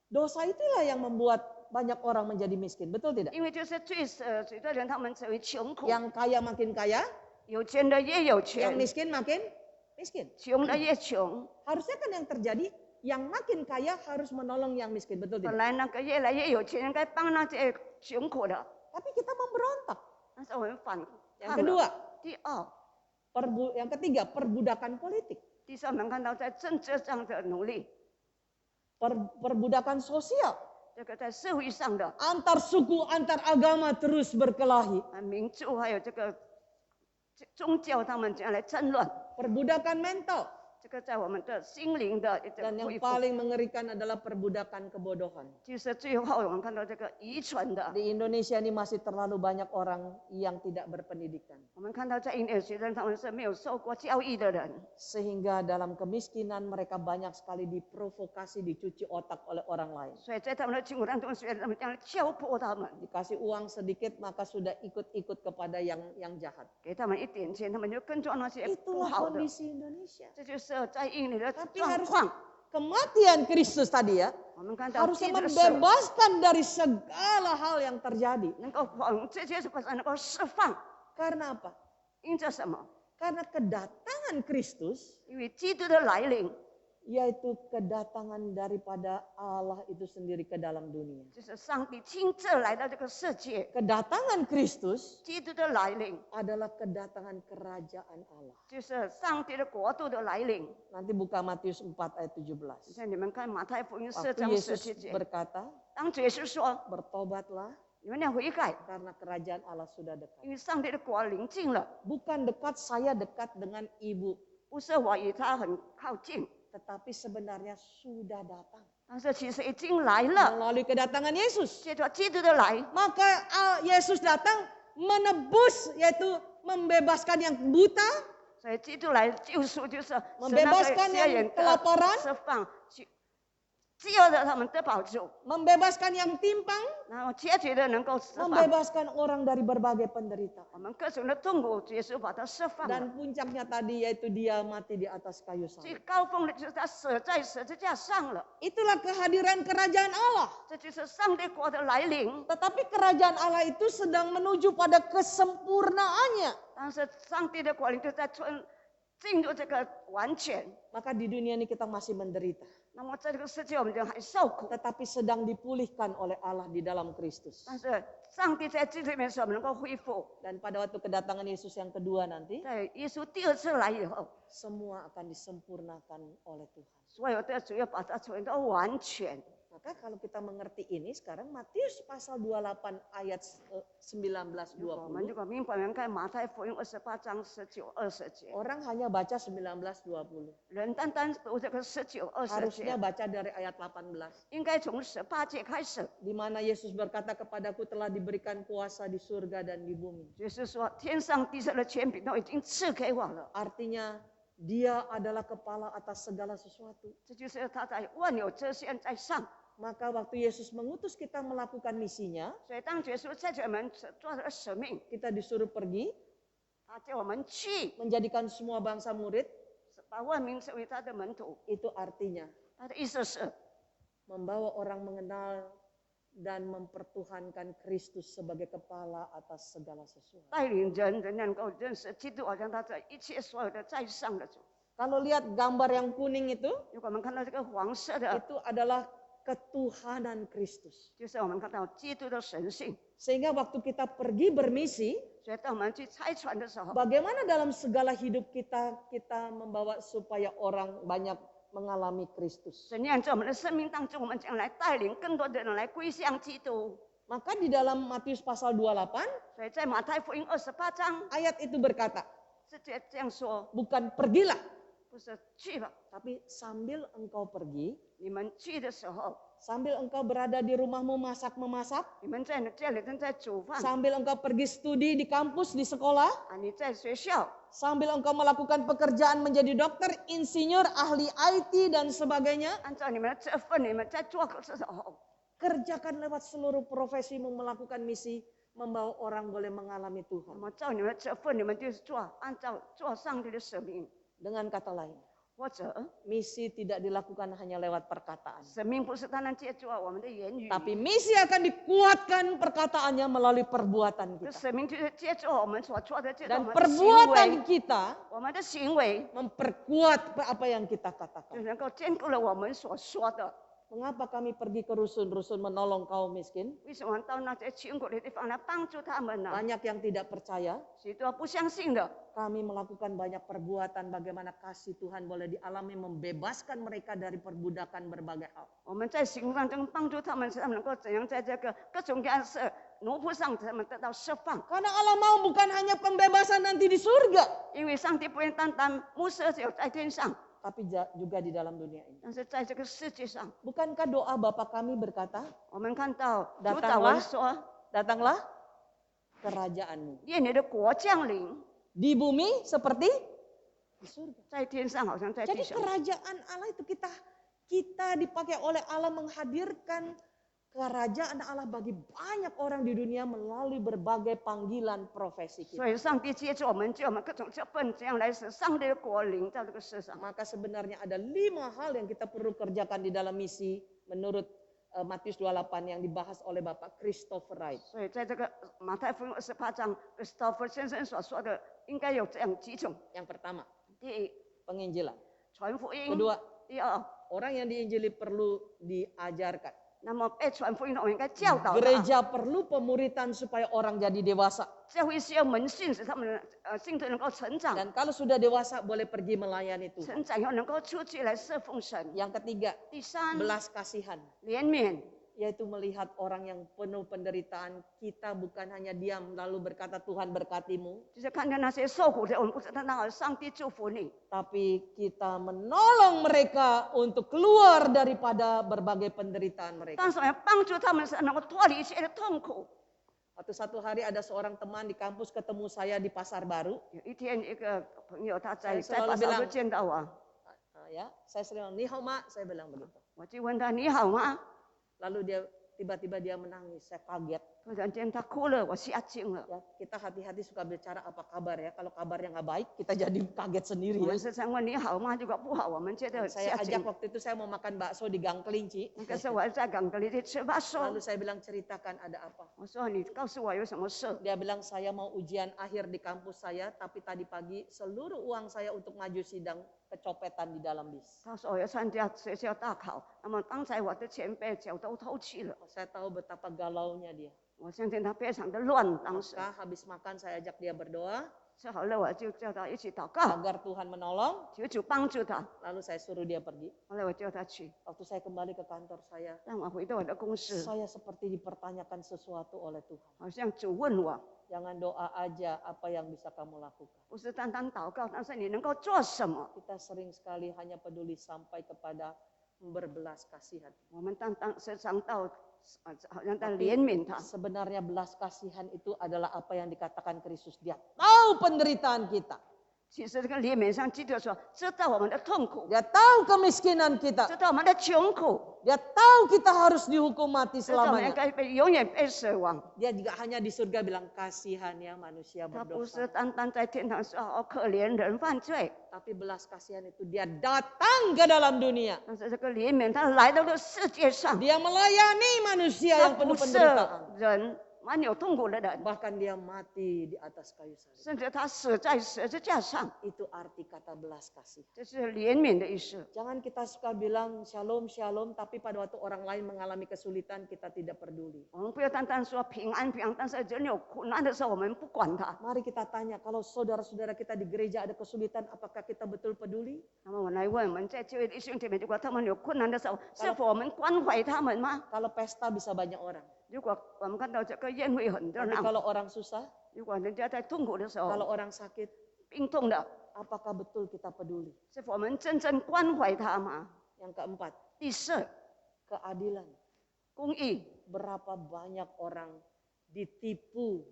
Dosa itulah yang membuat banyak orang menjadi miskin, betul tidak? 因为就是罪的人他们成为穷苦， Yang kaya makin kaya, 有钱的越有 yang 钱， miskin makin miskin. 穷的越穷。 Harusnya kan yang terjadi, yang makin kaya harus menolong yang miskin, betul 本 tidak? 来那个越来越有钱人该帮那些穷苦的， Tapi kita memberontak. 但是我们反 Yang 抗 kedua, 了。第二， yang ketiga, perbudakan politik, 第三，我们看到在政治上的努力， perbudakan sosial, 这个在社会上的 antar suku, antar agama terus berkelahi, 民族还有这个宗教，他们这样来争论， perbudakan mental, 这个在我们的心灵的一 dan 个 yang 恢复。 paling mengerikan adalah perbudakan kebodohan. 就是最后我们看到这个愚蠢的， Di Indonesia ini masih terlalu banyak orang yang tidak berpendidikan. 我们看到在印度学生他们是没有受过教育的人， Sehingga dalam kemiskinan mereka banyak sekali diprovokasi, dicuci otak oleh orang lain. 所以在他们的穷苦当中，学他们这样敲破他们， Dikasih uang sedikit maka sudah ikut-ikut kepada yang jahat. 给他们一点钱，他们就跟着那些不 Itulah 好的。 kondisi Indonesia. 这就是在印尼的 Tapi 状 harus 况。 kematian Kristus tadi ya, 我们看到 harusnya 基督的手 membebaskan dari segala hal yang terjadi. 能够从这些能够释放， Karena apa? 因着什么？ Karena kedatangan Kristus, 因为基督的来临， yaitu kedatangan daripada Allah itu sendiri ke dalam dunia. 就是上帝亲自来到这个世界。 Kedatangan Kristus 基督的来临， adalah kedatangan kerajaan Allah. 就是上帝的国度的来临。 Nanti buka Matius 4 ayat 17. 现在你们看马太福音4 Waktu 章 Yesus 17节， berkata, 当耶稣说 bertobatlah 你们要悔改， karena kerajaan Allah sudah 因 dekat. 为上帝的国临近了。 Bukan dekat saya dekat dengan ibu, 不是我与他很靠近， tetapi sebenarnya sudah datang. 但是其实已经来了。 Melalui kedatangan Yesus. 借着基督的来， Maka Yesus datang menebus, yaitu membebaskan yang buta, 所以基督来救赎，就是使那 membebaskan 个 yang 瞎眼的 kelaparan, 释放，只有的他们得保住， membebaskan yang timpang, 然后解决的能够释放。 membebaskan orang dari berbagai penderitaan. 我们各种的痛苦，耶稣把它释放了。 Dan puncaknya tadi yaitu dia mati di atas kayu 最 salib. 高峰的就是他死在十字架上了， Itulah kehadiran kerajaan Allah. 这就是上帝国的来临。 Tetapi kerajaan Allah itu sedang menuju pada kesempurnaannya. 但是上帝的国临就在进入这个完全。 Maka di dunia ini kita masih menderita. 那么在这个世界，我们就还受苦， Tetapi sedang dipulihkan oleh Allah di dalam Kristus. 但是上帝在这里面使我们能够恢复。 Dan pada waktu kedatangan Yesus yang kedua nanti, 在耶稣第二次来以后， semua akan disempurnakan oleh Tuhan. 所有的主要把它成为到完全。 Maka kalau kita mengerti ini sekarang Matius pasal 28 ayat 19-20. 我们如果明白，我们看马太福音28章19、20节， Orang hanya baca 19-20. 人单单读这个19、20 Harusnya 节， baca dari ayat 18. 应该从18节开始。 Di mana Yesus berkata kepadaku telah diberikan kuasa di surga dan di bumi. 就是说，天上地下的权柄都已经赐给我了， Artinya dia adalah kepala atas segala sesuatu. 这就是他在万有之先在上。 Maka waktu Yesus mengutus kita melakukan misinya, 所以当耶稣在我们做这个使命， kita disuruh pergi 他叫我们去， menjadikan semua bangsa murid. 把万民成为他的门徒。 Itu artinya 他的意思是 membawa orang mengenal dan mempertuhankan Kristus sebagai kepala atas segala sesuatu. 带领人能够认识基督，好像他在一切所有的在上的主。 Kalau lihat gambar yang kuning itu, 如果我们看到这个黄色的， itu adalah ketuhanan Kristus. 就是我们看到基督的神性。 Sehingga waktu kita pergi bermisi, 所以当我们去拆船的时候， bagaimana dalam segala hidup kita membawa supaya orang banyak mengalami Kristus. 怎样在我们的生命当中，我们将来带领更多的人来归向基督。 Maka di dalam Matius pasal 28, 所以在马太福音28章 ayat itu berkata, 是这样说， bukan pergilah, 不是去吧？ tapi sambil engkau pergi, 你们去的时候， sambil engkau berada di rumahmu memasak-memasak, 你们在这里正在煮饭 sambil engkau pergi studi di kampus, di sekolah, 啊，你在学校， sambil engkau melakukan pekerjaan menjadi dokter, insinyur, ahli IT, dan sebagainya, 按照你们的这份，你们在做的时候， kerjakan lewat seluruh profesimu melakukan misi, membawa orang boleh mengalami 那 Tuhan. 么照你们的这份，你们就是做，按照做上帝的使命。 Dengan kata lain, 或者 misi tidak dilakukan hanya lewat perkataan. 生命不是单单借助我们的言语， Tapi misi akan dikuatkan perkataannya melalui perbuatan 这 kita. 生命就是借助我们所做的，借助我 Dan 们的行 perbuatan 为， kita 我们的行为 memperkuat apa yang kita 就 katakan. 能够兼顾了我们所说的。 Mengapa kami pergi ke rusun-rusun menolong kaum miskin? 为什么到那些穷苦的地方来帮助他们呢？ Banyak yang tidak percaya. 许多不相信的， Kami melakukan banyak perbuatan bagaimana kasih Tuhan boleh dialami membebaskan mereka dari perbudakan berbagai hal. 我们在行动中帮助他们，使他们能够怎样在这个各种各样的奴仆上，他们得到释放。 Karena Allah mau bukan hanya pembebasan nanti di surga, 因为上帝不愿单单牧师只有在天上， tapi juga di dalam dunia ini. 但是在这个世界上， Bukankah doa Bapa kami berkata, 我们看到主 Datanglah 祷文说 datanglah kerajaanmu 愿你的国降临， di bumi seperti di surga. 在天上好像在 Jadi 地上。 kerajaan Allah itu kita dipakai oleh Allah menghadirkan kerajaan Allah bagi banyak orang di dunia melalui berbagai panggilan profesi 所 kita. 以上帝接着我们，借我们各种这份，这样来使上帝的国临到这个世上。 Maka sebenarnya ada 5 hal yang kita perlu kerjakan di dalam misi menurut Matius 28 yang dibahas oleh Bapak Christopher Wright. 所以在这个马太福音28章 ，Christopher 先生所说的，应该有这样几种： Yang pertama, 第一， penginjilan. 传福音； Kedua, 第二， orang yang diinjili perlu diajarkan. 那么被传福音的我们应该教导他。 Gereja perlu pemuritan supaya orang jadi dewasa. 教会需要门训，使他们信徒能够成长， Dan kalau sudah dewasa boleh pergi melayani Tuhan. 成长以后能够出去来侍奉神。 Yang ketiga, 第三， belas kasihan. 怜悯， Yaitu melihat orang yang penuh penderitaan. Kita bukan hanya diam lalu berkata Tuhan berkatimu. 就是看见那些受苦的，我们不是单单上帝祝福你， Tapi kita menolong mereka untuk keluar daripada berbagai penderitaan mereka. 但是我要帮助他们，是能够脱离一切的痛苦。 Waktu satu hari ada seorang teman di kampus ketemu saya di Pasar Baru. 有一天，一个朋友他在 Saya 巴 selalu 萨 bilang 就见到我， Ya, saya sering bilang, "Ni hao ma," saya bilang begitu. 我就问他你好吗？ Lalu tiba-tiba dia menangis, saya kaget. 突然间他哭了，我吓惊了。 Ya, kita hati-hati suka bicara apa kabar ya. Kalau kabarnya nggak baik, kita jadi kaget sendiri 我 ya. 们时常问你好吗？如果不好，我们觉得 Saya 吓 ajak 惊。 waktu itu saya mau makan bakso di Gang Kelinci. 那个时候我还在港格里去吃巴说 Lalu，saya bilang ceritakan ada apa. 我说你告诉我有什么事？ Dia bilang saya mau ujian akhir di kampus saya, tapi tadi pagi seluruh uang saya untuk maju sidang kecopetan di dalam bis. 他说我要参加学校大考，那么刚才我的钱被脚都偷去了， Saya tahu betapa galaunya dia. 我相信他非常的乱。当时 Maka habis makan saya ajak dia berdoa 吃好了，我就叫他一起祷告， agar Tuhan menolong. 求主帮助他。 Lalu saya suruh dia pergi. 后来我叫他去， Waktu saya kembali ke kantor saya, 让我回到我的公司， saya seperti dipertanyakan sesuatu oleh Tuhan. 好像主问我， Jangan doa aja, apa yang bisa kamu lakukan. 不是单单祷告，但是你能够做什么？ Kita sering sekali hanya peduli sampai kepada berbelas kasihan. 我们时常到，好像在怜悯他。 Sebenarnya belas kasihan itu adalah apa yang dikatakan Kristus. Dia tahu penderitaan kita. 其实这个怜悯上，基督说知道我们的痛苦， Dia tahu kemiskinan kita. 知道我们的穷苦， Dia tahu kita harus dihukum mati 知道我们应 selamanya. 该永远被死亡。 Dia juga hanya di surga bilang kasihan ya manusia 他不是 berdosa. 单单在天堂说好可怜人犯罪， Tapi belas kasihan itu dia datang ke dalam dunia. 但是这个怜悯他来到了世界上， Dia melayani manusia 他 yang penuh 不是 penderitaan. 人蛮有痛苦的人， Bahkan dia mati di atas kayu salib. 甚至他死在十字架上， Itu arti kata belas kasih. 这是怜悯的意思。 Jangan kita suka bilang shalom shalom, tapi pada waktu orang lain mengalami kesulitan kita tidak peduli. 我们不要单单说平安平安，但是人有苦难的时候，我们不管他。 Mari kita tanya, kalau saudara-saudara kita di gereja ada kesulitan, apakah kita betul peduli? 那么我来问我们在教会的弟兄姐妹，如果他们有困难的时候，是否我们关怀他们吗？ Kalau pesta bisa banyak orang. 如果我们看到这个宴会很热 Tapi 闹， kalau orang susah, 如果人家在痛苦的时候， kalau orang sakit, 病痛的， apakah betul kita peduli? 是否我们真正关怀他吗？ Yang keempat, 第四， keadilan. 公义， Berapa banyak orang ditipu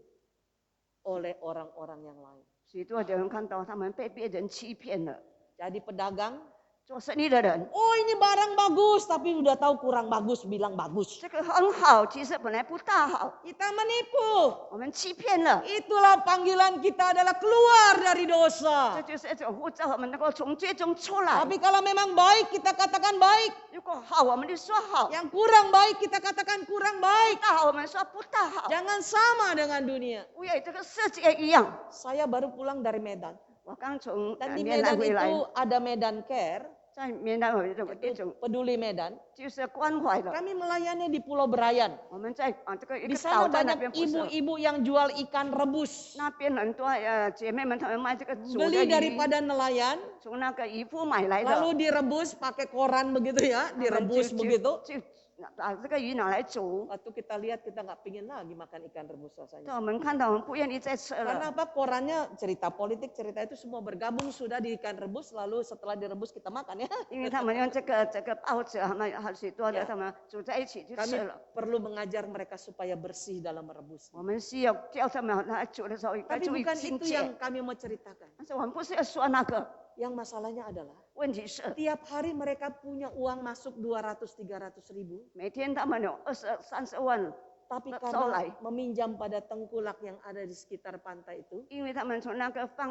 oleh orang-orang yang lain. 许多人看到他们被别人欺骗了， Jadi pedagang 做生意的人， Oh ini barang bagus, tapi udah tahu kurang bagus, bilang bagus. 这个很好，其实本来不大好， Kita menipu. 我们欺骗了。 Itulah panggilan kita adalah keluar dari 这 dosa. 就是一种呼召，我们能够从罪中出来。 Tapi kalau memang baik, kita katakan baik. 如果好，我们就说好； Yang kurang baik, kita katakan kurang 不 baik. 大好，我们说不大好。 Jangan sama dengan dunia. 不要与这个世界一样。 Saya baru pulang dari Medan. 我刚从 Dan di 缅南 Medan 回来， itu ada Medan Care, 在缅南有一种 peduli Medan. 就是关怀的。 Kami melayani di Pulau Brayan. 我们在这个一 Di 个 sana 岛在那 banyak 边不是， ibu-ibu yang jual ikan rebus. 那边很多姐妹们，她们卖这个煮的 Beli 鱼， daripada nelayan, 从那个渔夫买来的， lalu direbus pakai koran begitu ya, 他们 direbus 就 begitu. 把这个鱼拿来煮。 Waktu kita lihat kita nggak pingin lagi makan ikan rebus 但 rasanya. 我们看到，我们不愿意再吃 Karena 了， apa? Korannya cerita politik, cerita itu semua bergabung sudah di ikan rebus, lalu setelah direbus kita makan ya. 因为他们用这个报纸，他们许多的， Ya. 他们煮在一起就 Kami 吃了。 perlu mengajar mereka supaya bersih dalam merebus. 我们需要教他们来煮的时候，应该 Tapi 注意 bukan 清 itu 洁。 yang kami mau ceritakan. 但是我们不是要说那个， Yang masalahnya adalah 问题是 tiap hari mereka punya uang masuk 200-300 ribu. 每天他们有20、30万， Tapi Soalnya. karena meminjam pada tengkulak yang ada di sekitar pantai itu, 因为他们从那个放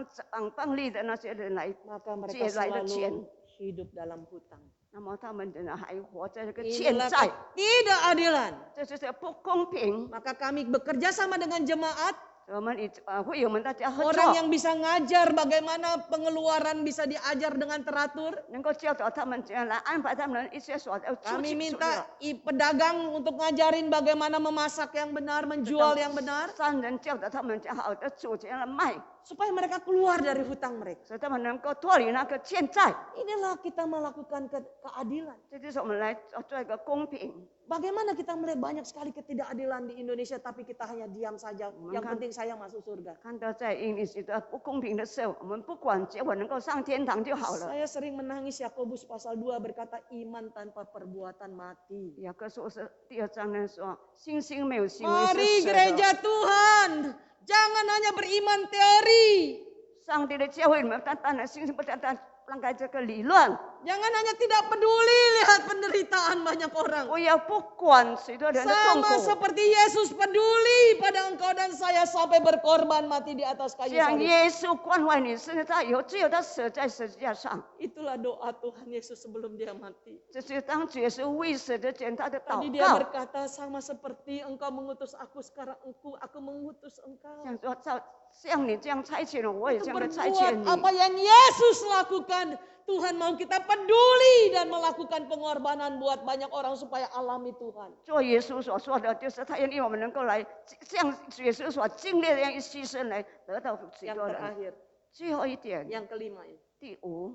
利的那些人来， maka mereka 借来的钱， selalu hidup dalam hutang. 那么他们人还活在这个 Inilah 欠债， ketidakadilan. 这就是不公平。 Maka kami bekerja sama dengan jemaat, 我们会友们大家合 orang 作， yang bisa ngajar bagaimana pengeluaran bisa diajar dengan teratur. 能够教导他们怎样来安排他们一些所要出 Kami 去 minta pedagang untuk ngajarin bagaimana memasak yang benar, menjual yang benar, 商人教导他们讲好的主怎样来卖， supaya mereka keluar dari hutang mereka. 所以他们能够脱离那个欠债。 Inilah kita melakukan keadilan. 这就是我们来做一个公平。 Bagaimana kita melihat banyak sekali ketidakadilan di Indonesia, tapi kita hanya diam saja. Yang penting saya masuk surga. 看到在印尼许多不公平的事，我们不管，结果能够上天堂就好了。 Saya sering menangis Yakobus pasal 2 berkata iman tanpa perbuatan mati. 雅各书是第2章呢说，信心没有行为是 Mari 死的。 gereja Tuhan, jangan hanya beriman teori. 上帝的教会里面，单单的信心不单单让开这个理论， Jangan hanya tidak peduli lihat penderitaan banyak orang. 不要不管许多人的痛 Sama 苦， seperti Yesus peduli pada engkau dan saya sampai berkorban mati di atas kayu 像 salib. 耶稣关怀你，甚至他以后只有他死在十字架上， Itulah doa Tuhan Yesus sebelum dia mati. 这是当主耶稣未死之前他的祷 Tadi dia 告， berkata sama seperti engkau mengutus aku, sekarang aku mengutus engkau. 像说像你这样差遣我，我也 Untuk 这样的差遣 berbuat 你。 apa yang Yesus lakukan. Tuhan mau kita peduli dan melakukan pengorbanan buat banyak orang supaya alami Tuhan. 做耶稣所说的，就是他愿意我们能够来像耶稣所经历的这样一牺牲，来得到许 Yang 多人。 terakhir, 最后一点， yang kelima ini, 第5，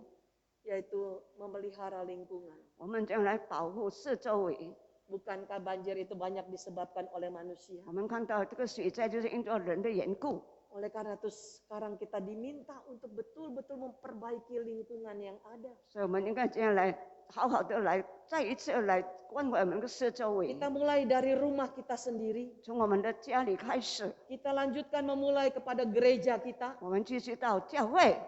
yaitu memelihara lingkungan. 我们将来保护四周围。 Bukankah banjir itu banyak disebabkan oleh manusia? 我们看到这个水灾就是因着人的缘故， Oleh karena itu sekarang kita diminta untuk betul-betul memperbaiki lingkungan yang ada. 所以我们应该这样来好好的来再一次来关怀我们的四周围， Kita mulai dari rumah kita sendiri. 从我们的家里开始， Kita lanjutkan memulai kepada gereja kita. 我们继续到教会，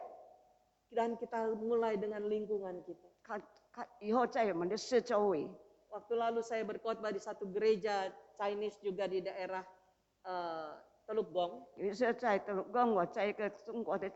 Dan kita mulai dengan lingkungan kita. 看以后在我们的四周围。 Waktu lalu saya berkhotbah di satu gereja Chinese juga di daerah Teluk Gong. 有一次在德跟我在一个中国的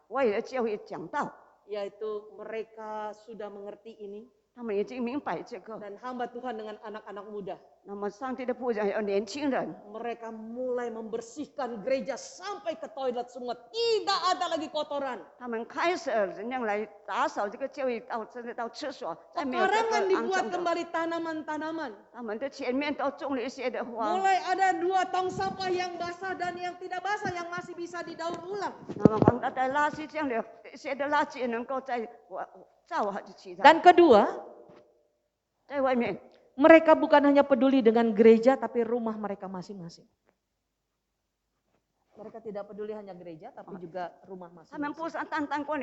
外语的教会讲到， Yaitu mereka sudah mengerti ini. 他们已经明白这个。 Dan hamba Tuhan dengan anak-anak muda. 那么上帝的仆人还有年轻人， Mereka mulai membersihkan gereja sampai ke toilet semua. Tidak ada lagi kotoran. 他们开始怎样来打扫这个教会到甚至到厕所，再没有这个 Pekarangan 肮 dibuat 脏的。 kembali tanaman-tanaman. 他们的前面都种了一些的花， Mulai ada 2 tong sampah yang basah dan yang tidak basah yang masih bisa didaur ulang. 那么把它的垃圾这样的一些的垃圾能够在造好的其他， Dan kedua, 在外面 mereka bukan hanya peduli dengan gereja tapi rumah mereka masing-masing. Mereka tidak peduli hanya gereja tapi juga rumah 他们 masing-masing. 不是单单关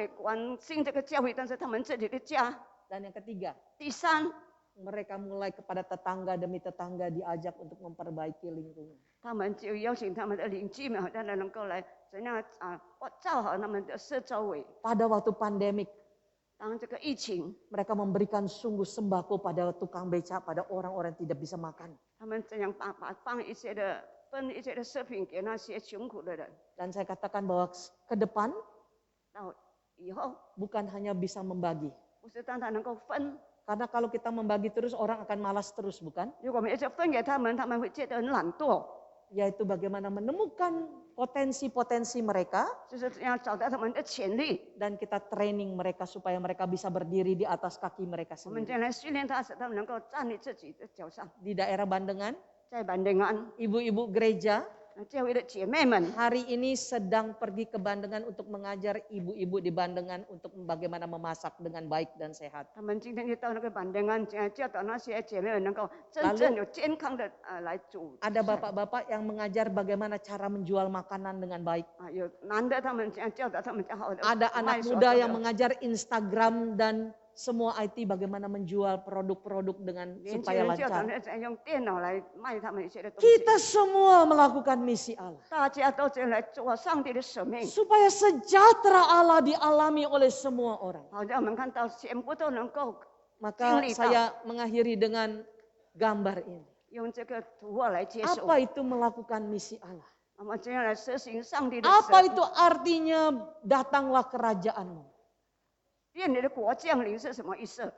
心这个教会，但是他们自己的家。 Dan yang ketiga, 第三， mereka mulai kepada tetangga demi tetangga diajak untuk memperbaiki lingkungan. 他们就邀请他们的邻居们，当然能够来怎样造好他们的四周围。 Pada waktu pandemik, 当这个疫情， mereka memberikan sungguh sembako pada tukang beca, pada orang-orang yang tidak bisa makan. 他们怎样分一些的食品给那些穷苦的人， Dan saya katakan bahwa ke depan 到以后 bukan hanya bisa membagi. 不是单单能够分， Karena kalau kita membagi terus orang akan malas terus, bukan? 如果我们一直分给他们，他们会觉得很懒惰。 Yaitu bagaimana menemukan potensi-potensi mereka 就是要找到他们的潜力， dan kita training mereka supaya mereka bisa berdiri di atas kaki mereka 我们 sendiri. 将来训练他，使他们能够站立自己的脚上。 Di daerah Bandengan, 在板凳安， ibu-ibu gereja 教会的姐妹们， hari ini sedang pergi ke Bandengan untuk mengajar ibu-ibu di Bandengan untuk bagaimana memasak dengan baik dan sehat. 他们今天就到那个板凳安，教导那些姐妹们能够真正有健康的来煮。 Ada bapak-bapak yang mengajar bagaimana cara menjual makanan dengan baik. 有男的，他们教导他们好的。 Ada anak muda yang mengajar Instagram dan semua IT bagaimana menjual produk-produk dengan 年轻 supaya 人教导 lancar. 怎样用电脑来卖他们一些的东西。 Kita semua melakukan misi Allah. 大家都这样来做上帝的使命， Supaya sejahtera Allah dialami oleh semua orang. 好让我们看到全部都能够 Maka 经历到 saya mengakhiri dengan gambar ini. 用这个图画来接受。 Apa itu melakukan misi Allah? 我们这样来实行上帝的 Apa 使 itu artinya datanglah kerajaanmu? 愿你的国降临是什么意思？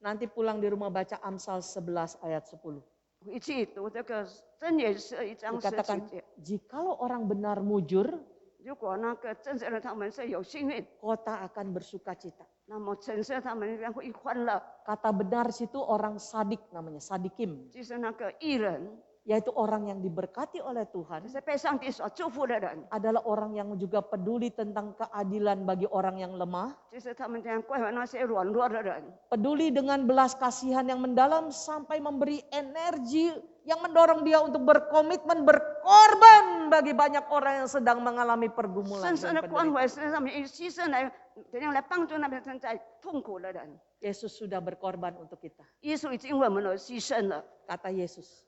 Nanti pulang di rumah baca Amsal 11 ayat 10. 回去读这个箴言11章17 Dikatakan, 节。 jikalau orang benar mujur, 如果那个正直的他们是有幸运， kota akan bersuka cita. 那么城市他们将会欢乐。 Kata benar situ orang sadik namanya, sadikim. 就是那个艺人， Yaitu orang yang diberkati oleh 就 Tuhan. 是被上帝所祝福的人， Adalah orang yang juga peduli tentang keadilan bagi orang yang lemah. 就是他们将关怀那些软弱的人， Peduli dengan belas kasihan yang mendalam sampai memberi energi yang mendorong dia untuk berkomitmen berkorban bagi banyak orang yang sedang mengalami pergumulan 深深 dan 的关 penderitaan. 怀身上面牺牲来怎样来帮助那边正在痛苦的人。 Yesus sudah berkorban untuk kita. 耶稣已经为我们而牺牲了。 Kata Yesus,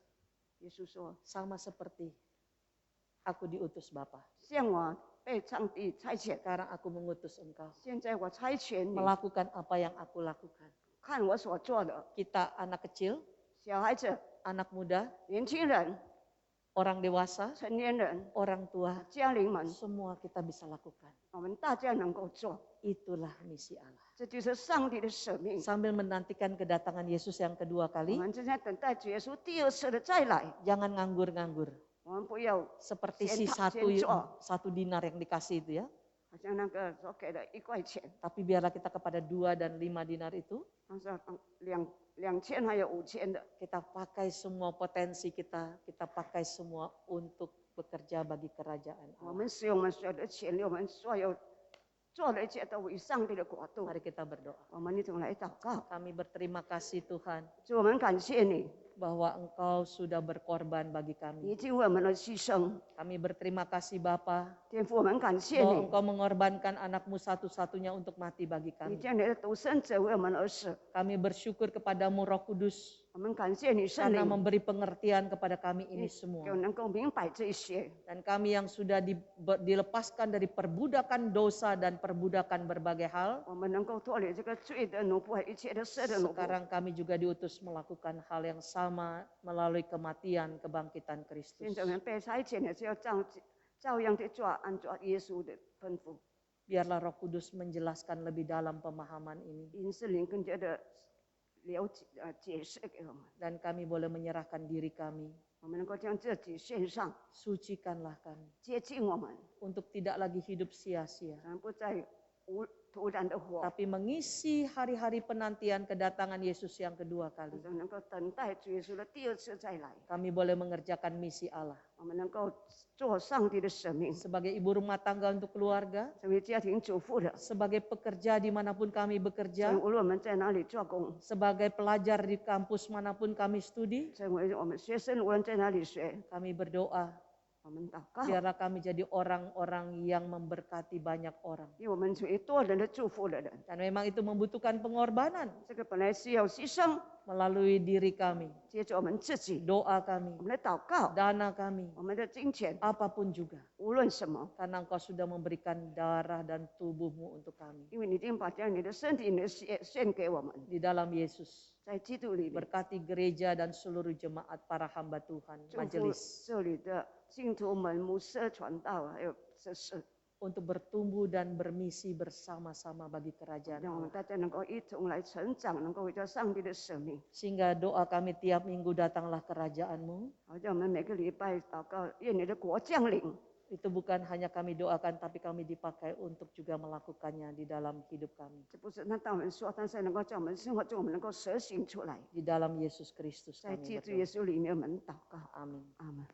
耶稣说 sama seperti aku diutus Bapa. 像我被上帝差遣， Sekarang aku mengutus engkau. 现在我差遣你， Melakukan apa yang aku lakukan. 看我所做的。 Kita anak kecil, 小孩子、 anak muda, 年轻人、 orang dewasa, 成年人、 orang tua, 家邻们， semua kita bisa lakukan. 我们大家能够做， Itulah misi Allah. 这就是上帝的使命。 Sambil menantikan kedatangan Yesus yang kedua 我 kali, 们正在等待主耶稣第二次的再来， jangan nganggur-nganggur. 我们不要 Seperti si Siento. satu dinar yang dikasih itu ya. 好像那个所给的1块钱， Tapi biarlah kita kepada 2 dan 5 dinar itu, 但是2000还有5000的， kita pakai semua potensi kita pakai semua untuk bekerja bagi kerajaan 我 Allah. 们使用我们所有的潜力，我们所有做的一切都为上帝的国度。 Mari kita berdoa. 我们一同来祷告， Kami berterima kasih Tuhan 主，我们感谢你， bahwa Engkau sudah berkorban bagi 你已 kami. 经为我们而牺牲。 Kami berterima kasih Bapa 天父，我们感谢 bahwa 你， Engkau mengorbankan anakmu satu-satunya untuk mati bagi 你 kami. 将你的独生者为我们而死。 Kami bersyukur kepadamu Roh Kudus 我们感谢你圣 karena 灵， memberi pengertian kepada kami ini 给 semua. 我能够明白这些。 Dan kami yang sudah dilepaskan dari perbudakan dosa dan perbudakan berbagai hal, 我们能够脱离这个罪的奴仆和一切的事的奴仆。 sekarang kami juga diutus melakukan hal yang sama melalui kematian kebangkitan 现 Kristus. 在我们被差遣的是要照样的做，按照耶稣的吩咐。 Biarlah Roh Kudus menjelaskan lebih dalam pemahaman ini. 因圣灵更加的了解解释给我们， Dan kami boleh menyerahkan diri kami. 我们能够将自己献上， Sucikanlah kami. 接近我们， Untuk tidak lagi hidup sia-sia. 咱不再突然的活， Tapi mengisi hari-hari penantian kedatangan Yesus yang kedua kali. 我们能够等待主耶稣的第二次再来， Kami boleh mengerjakan misi Allah. 我们能够做上帝的使命， Sebagai ibu rumah tangga untuk keluarga, 成为家庭主妇的。 sebagai pekerja dimanapun kami bekerja, 无论我们在哪里做工， sebagai pelajar di kampus manapun kami studi, 成为我们学生，无论在哪里学， kami berdoa 我们祷告， Biarlah kami jadi orang-orang yang memberkati banyak orang. 因为我们成为多人的祝福的人。 Dan memang itu membutuhkan pengorbanan 这个本来是要牺牲， melalui diri kami, 接着我们自己， doa kami, 我们的祷告， dana kami, 我们的金钱， apapun juga. 无论什么， Karena engkau sudah memberikan darah dan tubuhmu untuk kami. 因为你已经把将你的身体、你的血献给我们， Di dalam Yesus, 在基督里面 berkati gereja dan seluruh jemaat para hamba Tuhan, 祝福 majelis, 这里的信徒们、牧师、传道，还有这是， untuk bertumbuh dan bermisi bersama-sama bagi kerajaan 让我们 Allah. 大家能够一同来成长，能够回到上帝的生命。 Sehingga doa kami tiap minggu datanglah kerajaan-Mu. 好，让我们每个礼拜祷告，愿你的国降临。 Itu bukan hanya kami doakan, tapi kami dipakai untuk juga melakukannya di dalam hidup kami. 这不是那当我们说，但是能够在我们生活中，我们能够实行出来。 Di dalam Yesus Kristus 在 kami 基督 berdoa. 耶稣里面，我们祷告， Amin. 阿门。